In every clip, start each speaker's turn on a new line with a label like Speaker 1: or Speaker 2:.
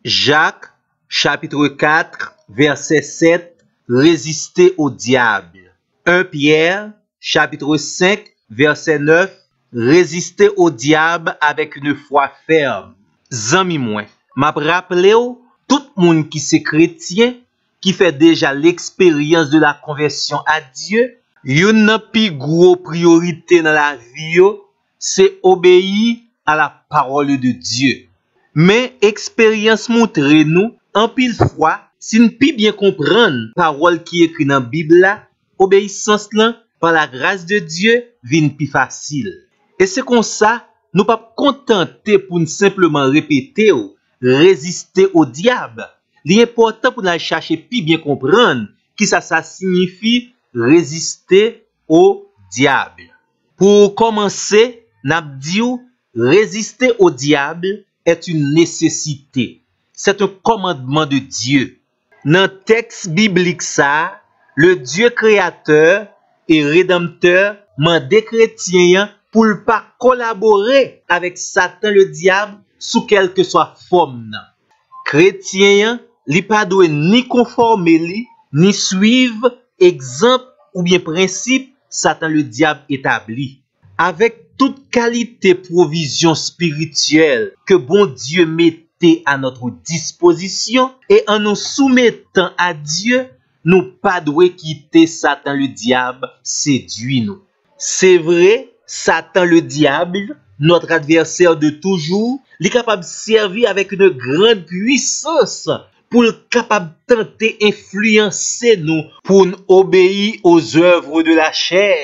Speaker 1: Jacques, chapitre 4, verset 7, résister au diable. 1 Pierre, chapitre 5, verset 9, résister au diable avec une foi ferme. Zami mwen, m'a rappelé tout monde qui c'est chrétien, qui fait déjà l'expérience de la conversion à Dieu, une pi gros priorité dans la vie, c'est obéir à la parole de Dieu. Mais expérience montre nous, en pile fois, si nous pi bien comprendre parole qui écrit dans la Bible là, obéissance là, par la grâce de Dieu, vient plus facile. Et c'est comme ça, nous pas contenter pour nous simplement répéter ou résister au diable. L'important pour nous chercher puis bien comprendre qui ça signifie résister au diable. Pour commencer, n'a dit résister au diable est une nécessité. C'est un commandement de Dieu. Dans le texte biblique ça, le Dieu créateur et rédempteur m'a des chrétiens pour ne pas collaborer avec Satan le diable sous quelque soit forme. Chrétien, li pas doit ni conformer li, ni suivre exemple ou bien principe Satan le diable établi. Avec toute qualité provision spirituelle que bon Dieu mettait à notre disposition et en nous soumettant à Dieu, nous pas doit quitter Satan le diable séduit nous. C'est vrai, Satan le diable, notre adversaire de toujours, il est capable de servir avec une grande puissance pour être capable de tenter influencer nous pour nous obéir aux œuvres de la chair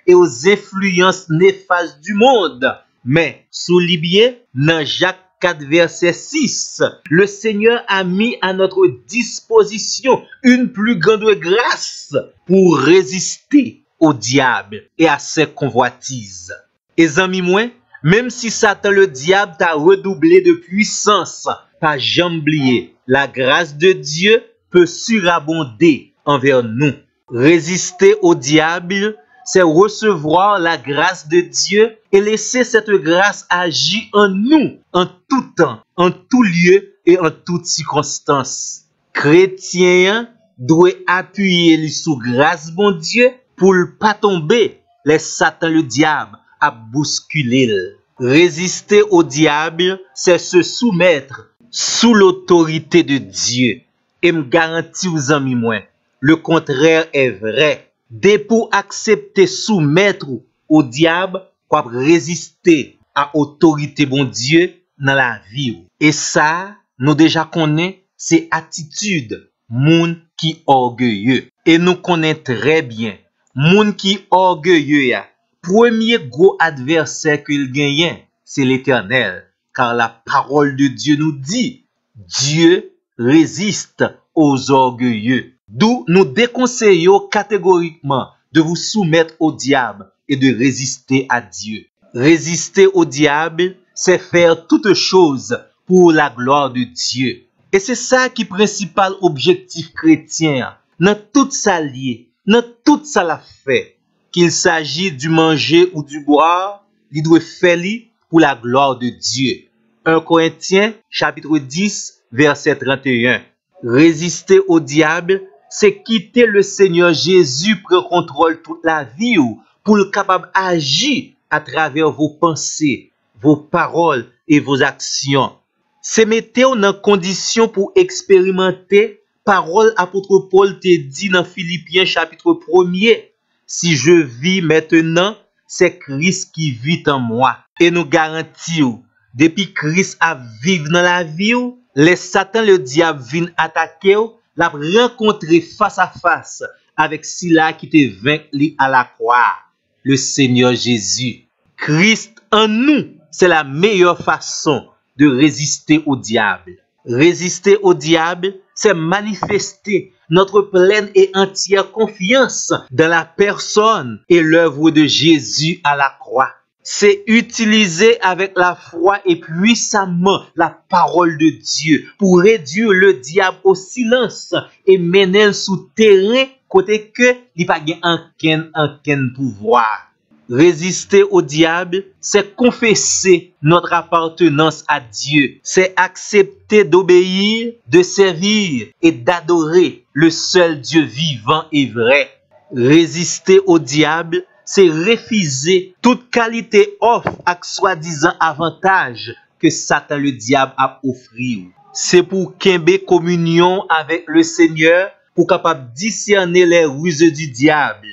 Speaker 1: et aux influences néfastes du monde. Mais, soulignez, dans Jacques 4, verset 6, le Seigneur a mis à notre disposition une plus grande grâce pour résister au diable et à ses convoitises. Et amis moi, même si Satan le diable t'a redoublé de puissance, pas jamais oublier, la grâce de Dieu peut surabonder envers nous. Résister au diable, c'est recevoir la grâce de Dieu et laisser cette grâce agir en nous, en tout temps, en tout lieu et en toutes circonstances. Chrétien doit appuyer sur grâce bon Dieu pour ne pas tomber, les Satan le diable à bousculer. Résister au diable, c'est se soumettre sous l'autorité de Dieu. Et me garantis aux amis moi, le contraire est vrai. Dès pour accepter soumettre au diable, qu'on résister à l'autorité bon Dieu dans la vie. Et ça, nous déjà connaissons, c'est attitude, moun qui orgueilleux. Et nous connaissons très bien, moun qui orgueilleux, premier gros adversaire qu'il gagne, c'est l'Éternel. Car la parole de Dieu nous dit, Dieu résiste aux orgueilleux. D'où nous déconseillons catégoriquement de vous soumettre au diable et de résister à Dieu. Résister au diable, c'est faire toute chose pour la gloire de Dieu. Et c'est ça qui est le principal objectif chrétien. Dans tout ça lié, dans tout ça la fait, qu'il s'agit du manger ou du boire, il doit faire pour la gloire de Dieu. 1 Corinthiens, chapitre 10, verset 31. Résister au diable, c'est quitter le Seigneur Jésus prend contrôle toute la vie pour le capable d'agir à travers vos pensées, vos paroles et vos actions. C'est mettre dans condition pour expérimenter parole apôtre Paul te dit dans Philippiens chapitre 1er. Si je vis maintenant, c'est Christ qui vit en moi. Et nous garantissons, depuis Christ a vivre dans la vie, les Satan le diable viennent attaquer, l'a rencontré face à face avec celui-là qui te vaincu à la croix, le Seigneur Jésus. Christ en nous, c'est la meilleure façon de résister au diable. Résister au diable, c'est manifester notre pleine et entière confiance dans la personne et l'œuvre de Jésus à la croix. C'est utiliser avec la foi et puissamment la parole de Dieu pour réduire le diable au silence et mener sous terrain côté que il n'y a pas aucun pouvoir. Résister au diable, c'est confesser notre appartenance à Dieu. C'est accepter d'obéir, de servir et d'adorer le seul Dieu vivant et vrai. Résister au diable, c'est refuser toute qualité offre avec soi-disant avantage que Satan le diable a offert. C'est pour qu'aimer communion avec le Seigneur, pour capable discerner les ruses du diable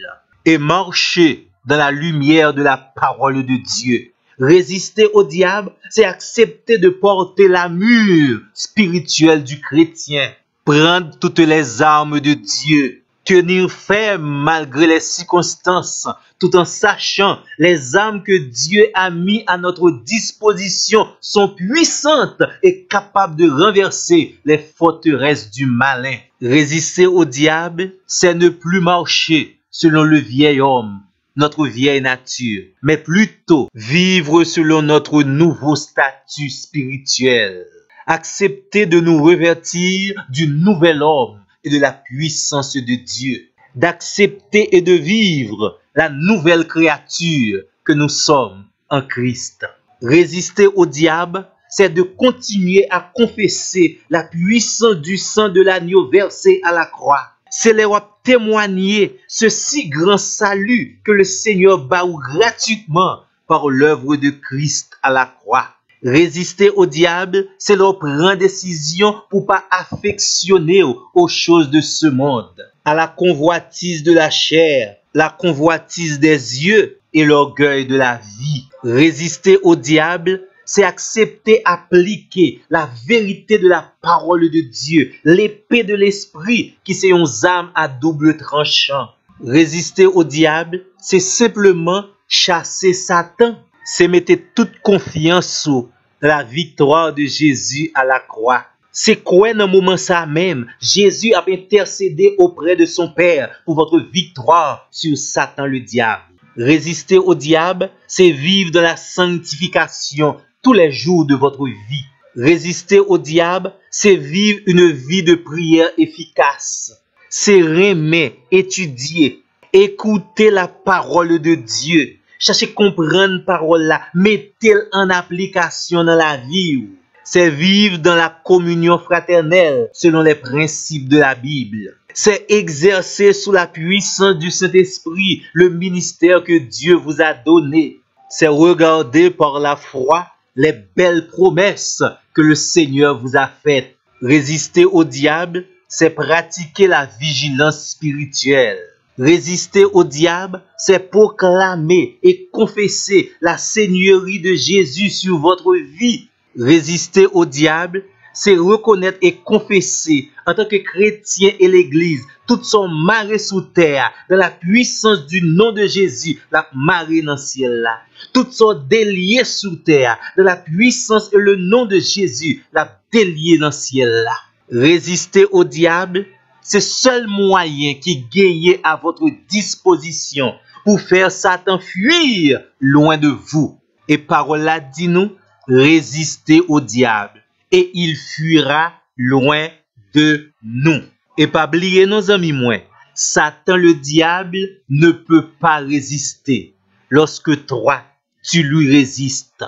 Speaker 1: et marcher dans la lumière de la parole de Dieu. Résister au diable, c'est accepter de porter l'armure spirituelle du chrétien, prendre toutes les armes de Dieu, tenir ferme malgré les circonstances, tout en sachant les armes que Dieu a mis à notre disposition sont puissantes et capables de renverser les forteresses du malin. Résister au diable, c'est ne plus marcher selon le vieil homme, notre vieille nature, mais plutôt vivre selon notre nouveau statut spirituel. Accepter de nous revêtir du nouvel homme et de la puissance de Dieu. D'accepter et de vivre la nouvelle créature que nous sommes en Christ. Résister au diable, c'est de continuer à confesser la puissance du sang de l'agneau versé à la croix. C'est leur témoigner ce si grand salut que le Seigneur baoue gratuitement par l'œuvre de Christ à la croix. Résister au diable, c'est leur prendre décision pour pas affectionner aux choses de ce monde, à la convoitise de la chair, la convoitise des yeux et l'orgueil de la vie. Résister au diable, c'est accepter, appliquer la vérité de la parole de Dieu, l'épée de l'esprit qui c'est une arme à double tranchant. Résister au diable, c'est simplement chasser Satan. C'est mettre toute confiance sur la victoire de Jésus à la croix. C'est quoi dans le moment ça même, Jésus a intercédé auprès de son Père pour votre victoire sur Satan le diable. Résister au diable, c'est vivre dans la sanctification tous les jours de votre vie. Résister au diable, c'est vivre une vie de prière efficace. C'est aimer, étudier, écouter la parole de Dieu. Cherchez comprendre parole là, mettez-le en application dans la vie. C'est vivre dans la communion fraternelle selon les principes de la Bible. C'est exercer sous la puissance du Saint-Esprit le ministère que Dieu vous a donné. C'est regarder par la foi les belles promesses que le Seigneur vous a faites. Résister au diable, c'est pratiquer la vigilance spirituelle. Résister au diable, c'est proclamer et confesser la seigneurie de Jésus sur votre vie. Résister au diable, c'est reconnaître et confesser en tant que chrétien et l'Église tout son marée sous terre dans la puissance du nom de Jésus, la marée dans le ciel là. Tout son délié sous terre dans la puissance et le nom de Jésus, la délié dans le ciel là. Résister au diable, c'est le seul moyen qui gagne à votre disposition pour faire Satan fuir loin de vous. Et parole là dit nous, résistez au diable et il fuira loin de nous. Et pas oublier nos amis moi, Satan le diable ne peut pas résister lorsque toi tu lui résistes.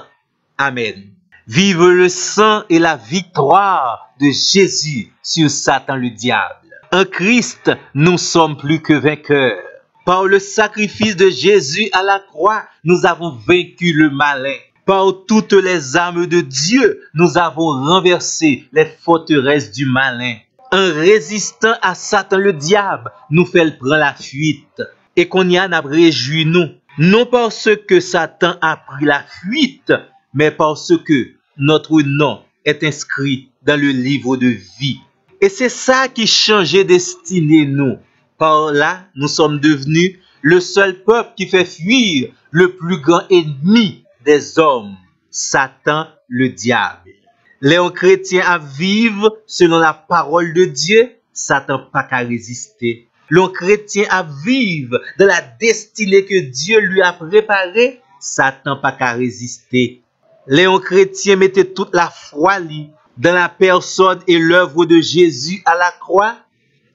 Speaker 1: Amen. Vive le sang et la victoire de Jésus sur Satan le diable. En Christ, nous sommes plus que vainqueurs. Par le sacrifice de Jésus à la croix, nous avons vaincu le malin. Par toutes les armes de Dieu, nous avons renversé les forteresses du malin. En résistant à Satan le diable, nous faisons prendre la fuite. Et qu'on y en a réjoui nous. Non parce que Satan a pris la fuite, mais parce que notre nom est inscrit dans le livre de vie. Et c'est ça qui changeait destinée nous. Par là, nous sommes devenus le seul peuple qui fait fuir le plus grand ennemi des hommes, Satan le diable. Les chrétiens à vivre selon la parole de Dieu, Satan pas qu'à résister. Les chrétiens à vivre dans la destinée que Dieu lui a préparée, Satan pas qu'à résister. Les chrétiens mettaient toute la foi dans la personne et l'œuvre de Jésus à la croix.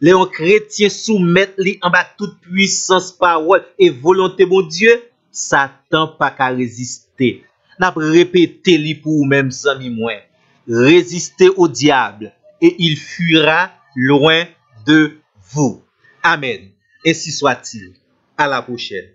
Speaker 1: Les chrétiens soumettent en bas toute puissance, parole et volonté, mon Dieu. Satan pas qu'à résister. N'a répété li pour vous-même, amis moins. Résistez au diable et il fuira loin de vous. Amen. Ainsi soit-il. À la prochaine.